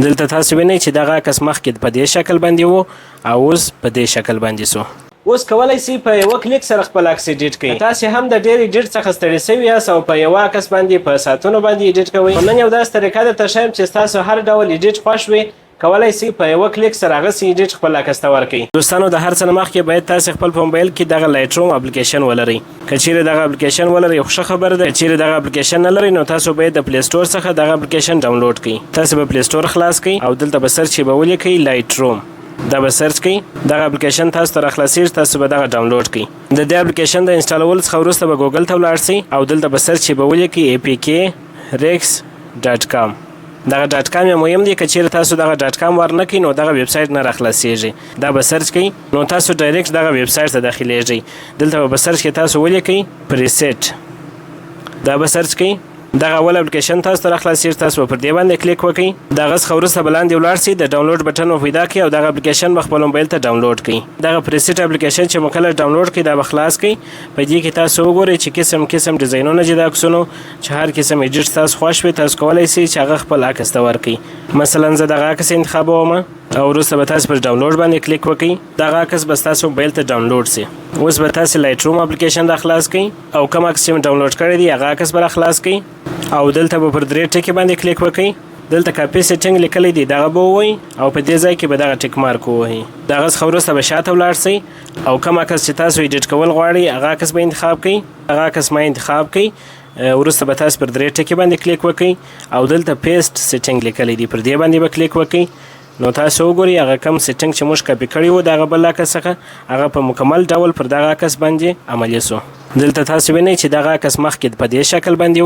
دلته تاسو وینئ چې دغه عکس مخکې په دې شکل باندې و او اوس په دې شکل باندې سو. اوس کولای شئ په یو کلیک سره خپل عکس ایډیټ کړئ. تاسو هم د ډېر ایډیټ څخه ستړي شوي یاست او په یو عکس باندې په ساعتونو باندې ایډیټ کوئ. خو نن یو داسې طریقه درته ښیم چې ستاسو هر ډول ایډیټ خوښ وي کولای شئ په یو کلیک سره هغسې ایډیټ خپل عکس ته ورکړئ. دوستانو د هر څه نه مخکې باید تاسو خپل په موبایل کې دغه لایټ روم اپلیکیشن ولرئ. که چیرې دغه اپلیکیشن ولرئ ښه خبره ده. که چیرې دغه اپلیکیشن نه لرئ نو تاسو باید د پلی سټور څخه دغه اپلیکیشن ډاونلوډ کړئ. تاسو به پلی سټور خلاص کړئ او دلته به سرچ به ولیکئ لایټ روم. دا به سرچ کړئ. دغه اپلیکیشن تاسو ته راخلاصېږي، تاسو به دغه ډاونلوډ کړئ. د دې اپلیکیشن د انسټالولو څخه وروسته به ګوګل ته ولاړ شئ او دلته به سرچ به ولیکئ apkrex.com. دغه ډاټ کام یې مهم دی. که چیرې تاسو دغه ډاټ کام ور نه کړئ نو دغه ویب سایټ نه راخلاصېږي. دا به سرچ کړئ نو تاسو ډایرکټ دغه ویب سایټ ته داخلېږئ. دلته به سرچ کې تاسو ولیکئ پریسیټ. دا به سرچ کړئ. دغه اول اپلیکیشن تاسو ته راخلاصېږي، تاسو به پر دې باندې کلیک وکړئ. د هغه څخه وروسته به لاندې ولاړ شئ، د ډاونلوډ بټن به پیدا کړئ او دغه اپلیکیشن به خپل موبایل ته ډاونلوډ کړئ. دغه پریسیټ اپلیکیشن چې مو کله ډاونلوډ کړئ دا به خلاص کړئ. په دې کې تاسو وګورئ چې قسم ډیزاینونه دي د عکسونو، چې هر قسم ایډیټ تاسو خوښ وي تاسو کولی شئ چې هغه خپل عکس ته ورکړئ. مثلا زه دغه عکس انتخابوم او وروسته به تاسو پر ډاونلوډ باندې کلیک وکړئ. دغه عکس به ستاسو موبایل ته ډاونلوډ شي. اوس به تاسو لایټ روم اپلیکیشن را خلاص کړئ او کوم عکس چې ډاونلوډ کړی دی هغه عکس به را خلاص کړئ او دلته به پر درې ټکي باندې کلیک وکړئ. دلته کاپي سیټینګ لیکلی دی دغه به ووایئ او په دې ځای کې به دغه ټیک مارک ووهئ. د هغه څخه وروسته به شاته ولاړ شئ او کوم عکس چې تاسو ایډیټ کول غواړئ هغه عکس به انتخاب کړئ. هغه عکس ما انتخاب کړئ. وروسته به تاسو پر درې ټکي باندې کلیک وکړئ او دلته پیسټ سیټینګ لیکلی دی پر دې باندې به کلیک وکړئ. نو تاسو وګورئ هغه کوم سیټینګ چې موږ کاپي کړی و د هغه بل عکس څخه هغه په مکمل ډول پر دغه عکس باندې عملي سو. دلته تاسو وینئ چې دغه عکس مخکې په دې شکل باندې و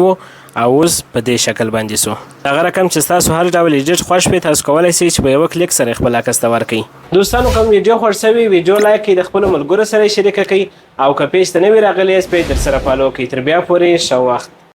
او اوس په دې شکل باندې سو. هغه رقم چې تاسو هر ډول ایډیټ خوښ وي تاسو کولی شئ چې په یو کلیک سره خپل عکس ته ورکړئ. دوستانو کوم ویډیو خوښ شوی ویډیو لایک کړئ، د خپلو ملګرو سره یې شریکه کړئ او که پیج ته نوي راغلي یاست بیا یې درسره فالو کړئ. تر بیا پورې ښه وخت.